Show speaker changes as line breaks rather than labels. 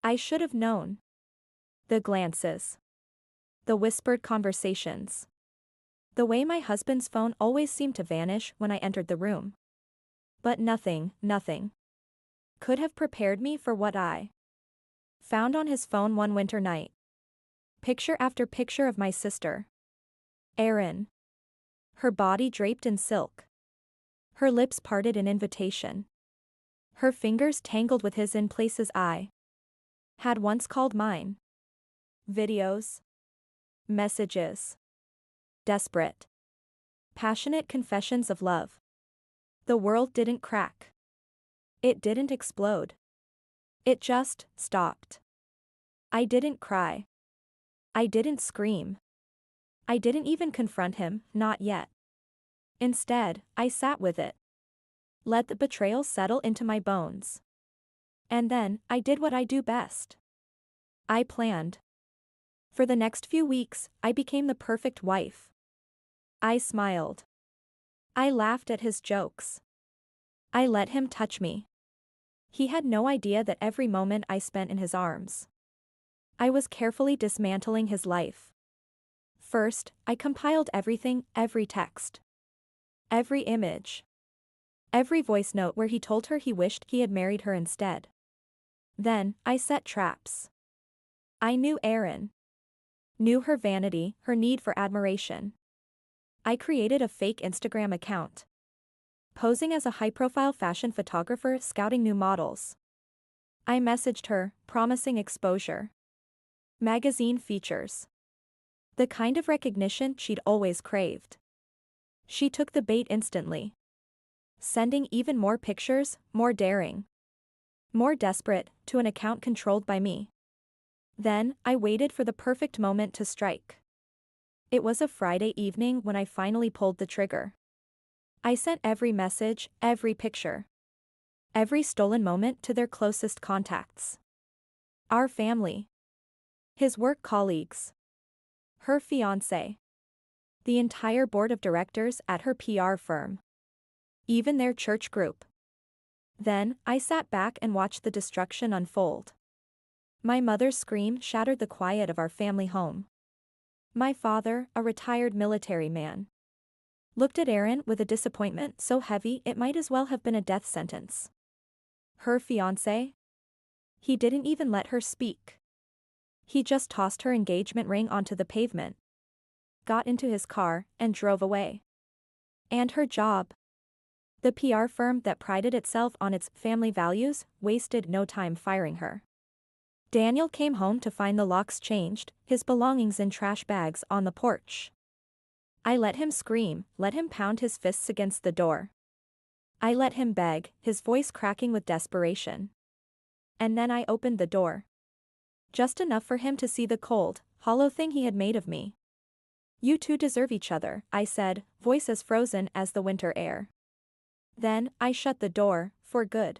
I should have known. The glances. The whispered conversations. The way my husband's phone always seemed to vanish when I entered the room. But nothing could have prepared me for what I found on his phone one winter night. Picture after picture of my sister, Erin. Her body draped in silk. Her lips parted in invitation. Her fingers tangled with his in places I had once called mine. Videos. Messages. Desperate. Passionate confessions of love. The world didn't crack. It didn't explode. It just stopped. I didn't cry. I didn't scream. I didn't even confront him, not yet. Instead, I sat with it. Let the betrayal settle into my bones. And then, I did what I do best. I planned. For the next few weeks, I became the perfect wife. I smiled. I laughed at his jokes. I let him touch me. He had no idea that every moment I spent in his arms, I was carefully dismantling his life. First, I compiled everything, every text, every image, every voice note where he told her he wished he had married her instead. Then, I set traps. I knew Erin. Knew her vanity, her need for admiration. I created a fake Instagram account, posing as a high-profile fashion photographer scouting new models. I messaged her, promising exposure. Magazine features. The kind of recognition she'd always craved. She took the bait instantly, sending even more pictures, more daring, more desperate, to an account controlled by me. Then, I waited for the perfect moment to strike. It was a Friday evening when I finally pulled the trigger. I sent every message, every picture, every stolen moment to their closest contacts. Our family. His work colleagues. Her fiancé. The entire board of directors at her PR firm. Even their church group. Then, I sat back and watched the destruction unfold. My mother's scream shattered the quiet of our family home. My father, a retired military man, looked at Erin with a disappointment so heavy it might as well have been a death sentence. Her fiancé? He didn't even let her speak. He just tossed her engagement ring onto the pavement, got into his car, and drove away. And her job? The PR firm that prided itself on its family values wasted no time firing her. Daniel came home to find the locks changed, his belongings in trash bags on the porch. I let him scream, let him pound his fists against the door. I let him beg, his voice cracking with desperation. And then I opened the door. Just enough for him to see the cold, hollow thing he had made of me. You two deserve each other, I said, voice as frozen as the winter air. Then, I shut the door, for good.